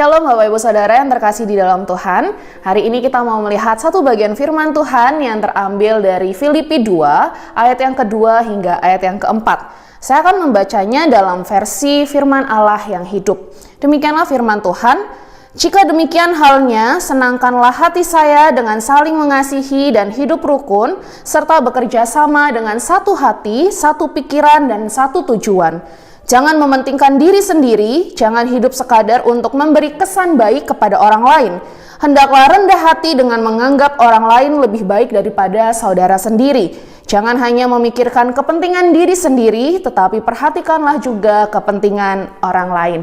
Shalom Bapak Ibu Saudara yang terkasih di dalam Tuhan. Hari ini kita mau melihat satu bagian firman Tuhan yang terambil dari Filipi 2 ayat yang kedua hingga ayat yang keempat. Saya akan membacanya dalam versi firman Allah yang hidup. Demikianlah firman Tuhan. Jika demikian halnya, senangkanlah hati saya dengan saling mengasihi dan hidup rukun, serta bekerja sama dengan satu hati, satu pikiran, dan satu tujuan. Jangan mementingkan diri sendiri, jangan hidup sekadar untuk memberi kesan baik kepada orang lain. Hendaklah rendah hati dengan menganggap orang lain lebih baik daripada saudara sendiri. Jangan hanya memikirkan kepentingan diri sendiri, tetapi perhatikanlah juga kepentingan orang lain.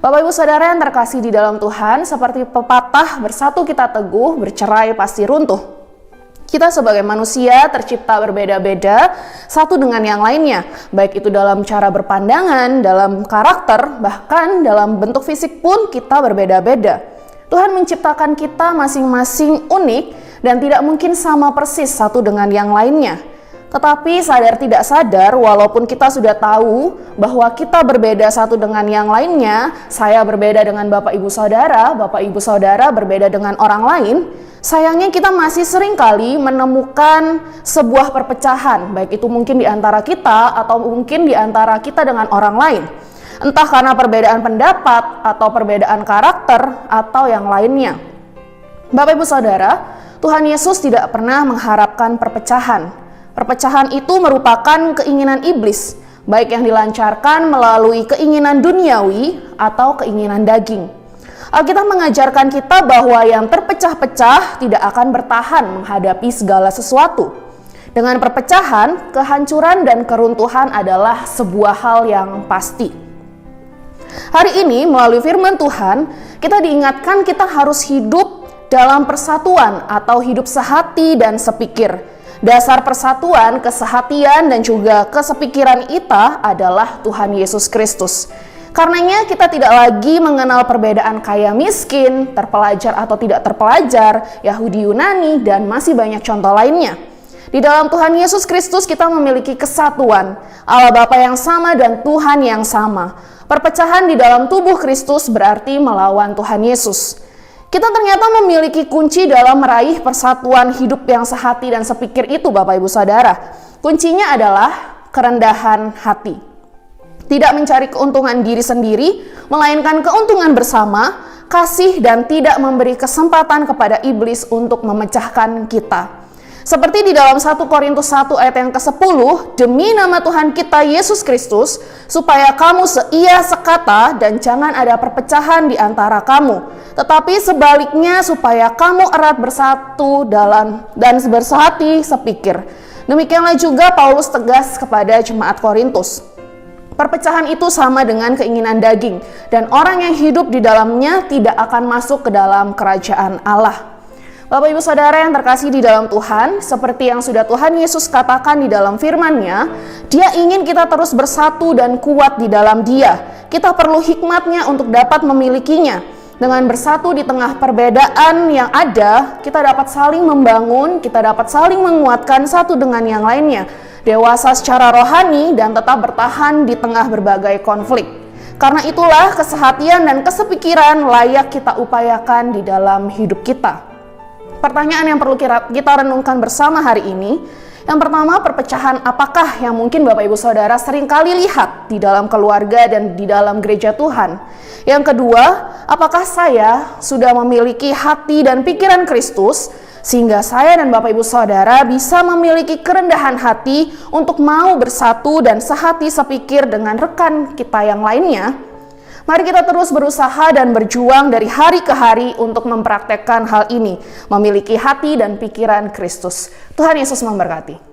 Bapak Ibu Saudara yang terkasih di dalam Tuhan, seperti pepatah, bersatu kita teguh, bercerai pasti runtuh. Kita sebagai manusia tercipta berbeda-beda satu dengan yang lainnya, baik itu dalam cara berpandangan, dalam karakter, bahkan dalam bentuk fisik pun kita berbeda-beda. Tuhan menciptakan kita masing-masing unik dan tidak mungkin sama persis satu dengan yang lainnya. Tetapi sadar tidak sadar, walaupun kita sudah tahu bahwa kita berbeda satu dengan yang lainnya, saya berbeda dengan Bapak Ibu Saudara berbeda dengan orang lain, sayangnya kita masih seringkali menemukan sebuah perpecahan, baik itu mungkin di antara kita atau mungkin di antara kita dengan orang lain. Entah karena perbedaan pendapat atau perbedaan karakter atau yang lainnya. Bapak Ibu Saudara, Tuhan Yesus tidak pernah mengharapkan perpecahan. Perpecahan itu merupakan keinginan iblis, baik yang dilancarkan melalui keinginan duniawi atau keinginan daging. Alkitab mengajarkan kita bahwa yang terpecah-pecah tidak akan bertahan menghadapi segala sesuatu. Dengan perpecahan, kehancuran dan keruntuhan adalah sebuah hal yang pasti. Hari ini melalui firman Tuhan, kita diingatkan kita harus hidup dalam persatuan atau hidup sehati dan sepikir. Dasar persatuan, kesehatian, dan juga kesepikiran kita adalah Tuhan Yesus Kristus. Karenanya kita tidak lagi mengenal perbedaan kaya miskin, terpelajar atau tidak terpelajar, Yahudi Yunani, dan masih banyak contoh lainnya. Di dalam Tuhan Yesus Kristus kita memiliki kesatuan, Allah Bapa yang sama dan Tuhan yang sama. Perpecahan di dalam tubuh Kristus berarti melawan Tuhan Yesus. Kita ternyata memiliki kunci dalam meraih persatuan hidup yang sehati dan sepikir itu, Bapak Ibu Saudara. Kuncinya adalah kerendahan hati. Tidak mencari keuntungan diri sendiri, melainkan keuntungan bersama, kasih dan tidak memberi kesempatan kepada iblis untuk memecahkan kita. Seperti di dalam 1 Korintus 1 ayat yang ke-10, demi nama Tuhan kita Yesus Kristus, supaya kamu seia sekata dan jangan ada perpecahan di antara kamu. Tetapi sebaliknya supaya kamu erat bersatu dan bersehati sepikir. Demikianlah juga Paulus tegas kepada jemaat Korintus. Perpecahan itu sama dengan keinginan daging, dan orang yang hidup di dalamnya tidak akan masuk ke dalam kerajaan Allah. Bapak Ibu Saudara yang terkasih di dalam Tuhan, seperti yang sudah Tuhan Yesus katakan di dalam firman-Nya, Dia ingin kita terus bersatu dan kuat di dalam Dia. Kita perlu hikmat-Nya untuk dapat memilikinya. Dengan bersatu di tengah perbedaan yang ada, kita dapat saling membangun, kita dapat saling menguatkan satu dengan yang lainnya, dewasa secara rohani dan tetap bertahan di tengah berbagai konflik. Karena itulah kesehatian dan kesepikiran layak kita upayakan di dalam hidup kita. Pertanyaan yang perlu kita renungkan bersama hari ini, yang pertama, perpecahan apakah yang mungkin Bapak Ibu Saudara seringkali lihat di dalam keluarga dan di dalam gereja Tuhan? Yang kedua, apakah saya sudah memiliki hati dan pikiran Kristus, sehingga saya dan Bapak Ibu Saudara bisa memiliki kerendahan hati untuk mau bersatu dan sehati sepikir dengan rekan kita yang lainnya? Mari kita terus berusaha dan berjuang dari hari ke hari untuk mempraktekkan hal ini, memiliki hati dan pikiran Kristus. Tuhan Yesus memberkati.